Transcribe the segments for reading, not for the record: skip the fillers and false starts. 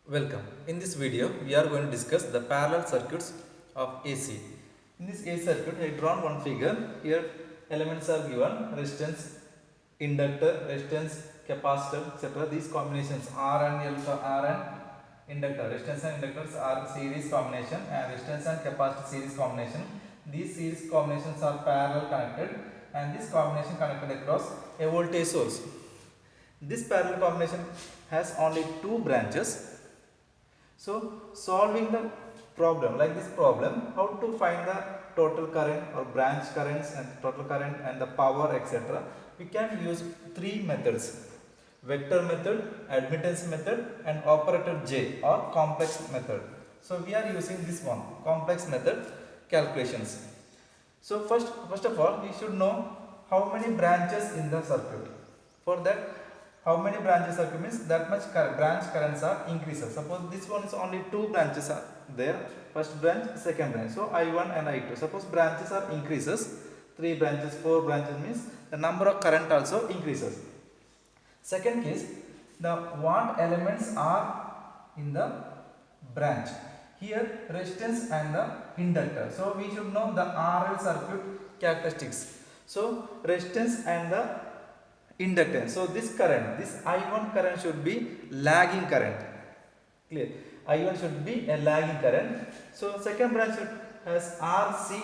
Welcome. In this video, we are going to discuss the parallel circuits of AC. In this AC circuit, I have drawn one figure. Here, elements are given: resistance, inductor, resistance, capacitor, etc. These combinations R and L, R and inductor, resistance and inductors are series combination, and resistance and capacitor series combination. These series combinations are parallel connected, and this combination connected across a voltage source. This parallel combination has only two branches. So, solving the problem like this problem, how to find the total current or branch currents and total current and the power, etc. We can use three methods: vector method, admittance method, and operator J or complex method. So we are using this one, complex method calculations. So first of all, we should know how many branches in the circuit. For that, how many branches circuit means that much branch currents are increases. Suppose this one is only two branches are there, first branch, second branch. So I1 and I2. Suppose branches are increases, 3 branches, 4 branches means the number of current also increases. Second case, the what elements are in the branch. Here resistance and the inductor. So we should know the RL circuit characteristics. So resistance and the inductance. So this current, this I1 current should be lagging current. Clear? I1 should be a lagging current. So second branch has RC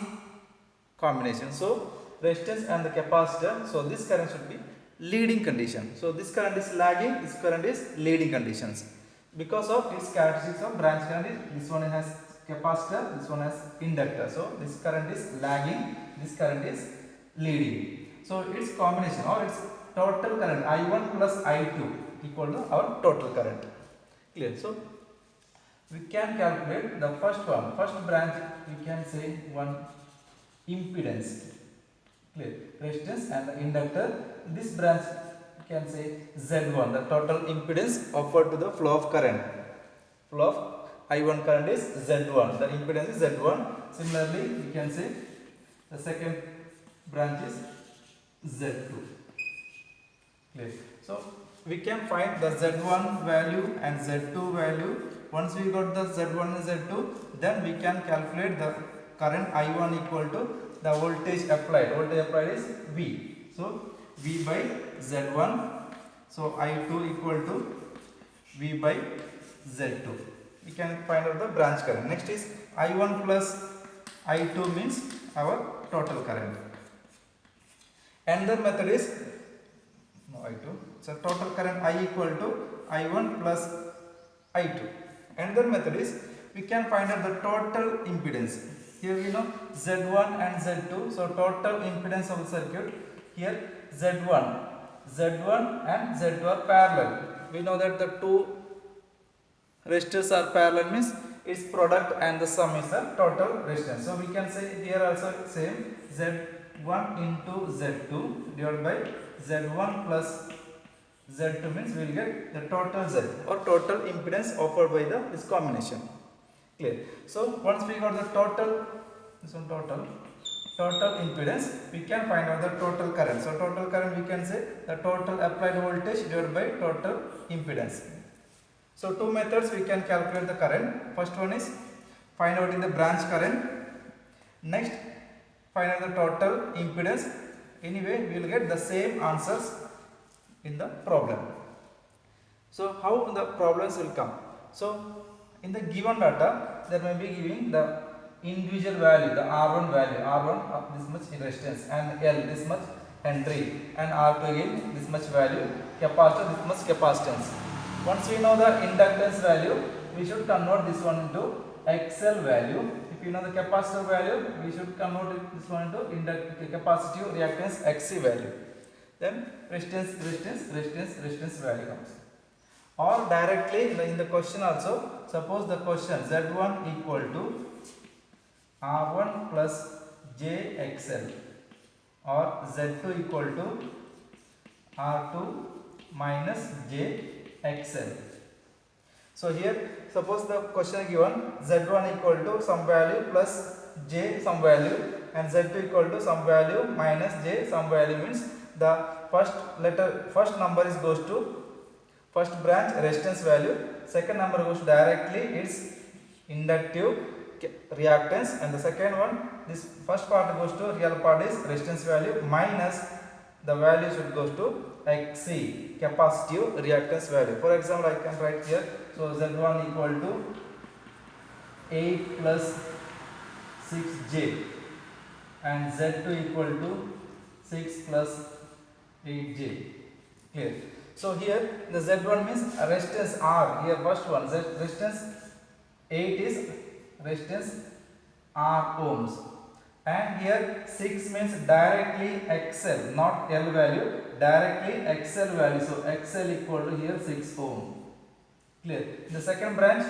combination. So resistance and the capacitor. So this current should be leading condition. So this current is lagging, this current is leading conditions. Because of its characteristics of branch current, this one has capacitor, this one has inductor. So this current is lagging, this current is leading. So its combination or its total current I1 plus I2 equal to our total current. Clear? So we can calculate the first one. First branch we can say one impedance. Clear? Resistance and the inductor. This branch we can say Z1, the total impedance offered to the flow of current. Flow of I1 current is Z1. The impedance is Z1. Similarly, we can say the second branch is Z2. Clear? So we can find the Z1 value and Z2 value. Once we got the Z1 and Z2, then we can calculate the current I1 equal to the voltage applied. Voltage applied is V. So V by Z1. So I2 equal to V by Z2. We can find out the branch current. Next is I1 plus I2 means our total current. Another method is I2. So total current I equal to I1 plus I2. Another method is we can find out the total impedance. Here we know Z1 and Z2. So total impedance of the circuit. Here Z1 and Z2 are parallel. We know that the two resistors are parallel means its product and the sum is the total resistance. So we can say here also same Z1 into Z2 divided by Z1 plus Z2 means we will get the total Z or total impedance offered by this combination. Clear? So once we got the total, this one total impedance, we can find out the total current. So total current we can say the total applied voltage divided by total impedance. So two methods we can calculate the current. First one is find out in the branch current. Next find out the total impedance. Anyway, we will get the same answers in the problem. So how the problems will come? So in the given data, there may be giving the individual value, the R1 value, R1 of this much resistance and L this much Henry and R2 again this much value, capacitor this much capacitance. Once we know the inductance value, we should convert this one into XL value. If you know the capacitor value, we should convert this one into capacitive reactance XC value. Then resistance value comes. Or directly in the question also, suppose the question Z1 equal to R1 plus JXL or Z2 equal to R2 minus JXL. So here suppose the question given Z1 equal to some value plus J some value and Z2 equal to some value minus J some value means the first number is goes to first branch resistance value second number goes directly its inductive reactance, and the second one, this first part goes to real part is resistance value minus the value should goes to Xc, capacitive reactance value. For example, I can write here, so Z1 equal to 8 plus 6j and Z2 equal to 6 plus 8j. Clear? So here the Z1 means resistance R. Here first one, Z resistance 8 is resistance R ohms, and here 6 means directly XL, not L value, directly XL value. So XL equal to here 6 ohm. Clear? The second branch,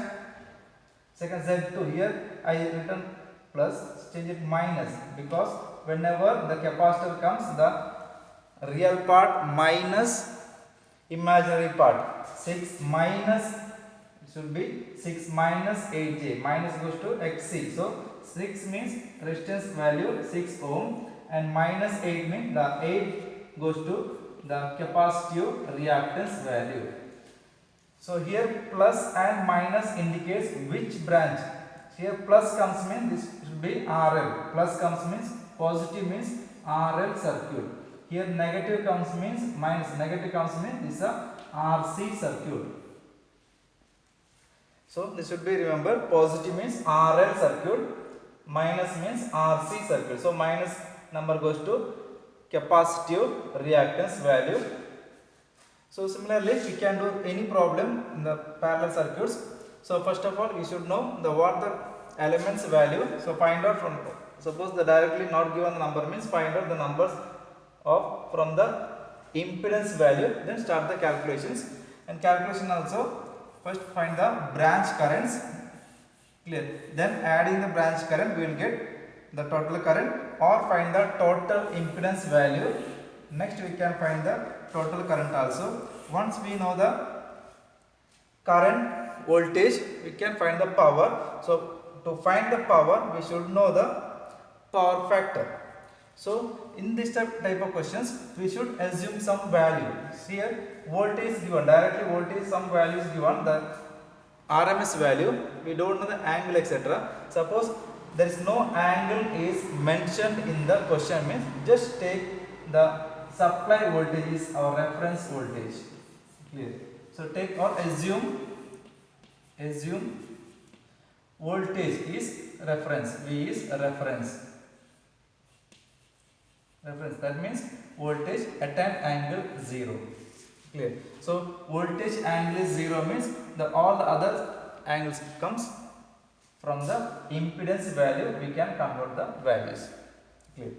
second Z2, here I written plus, change it minus, because whenever the capacitor comes, the real part minus imaginary part. 6 minus, it should be 6 minus 8j, minus goes to Xc. So 6 means resistance value 6 ohm, and minus 8 means the 8 goes to the capacitive reactance value. So here plus and minus indicates which branch. Here plus comes means this should be RL. Plus comes means positive means RL circuit. Here negative comes means minus. Negative comes means this is a RC circuit. So this should be remember, positive means RL circuit, minus means RC circuit. So minus number goes to capacitive reactance value. So similarly, we can do any problem in the parallel circuits. So first of all, we should know the what the elements value. So find out from, suppose the directly not given number means find out the numbers of from the impedance value. Then start the calculations, and calculation also first find the branch currents. Clear? Then adding the branch current, we will get the total current, or find the total impedance value. Next we can find the total current also. Once we know the current, voltage, we can find the power. So to find the power, we should know the power factor. So in this type of questions, we should assume some value. Here voltage given, directly voltage some value is given, the RMS value, we don't know the angle etc. Suppose there is no angle is mentioned in the question, means just take the supply voltage is our reference voltage. Clear? So take or assume voltage is reference, V is reference. That means voltage at an angle 0. Clear? So voltage angle is 0 means all the other angles comes from the impedance value, we can convert the values. Clear?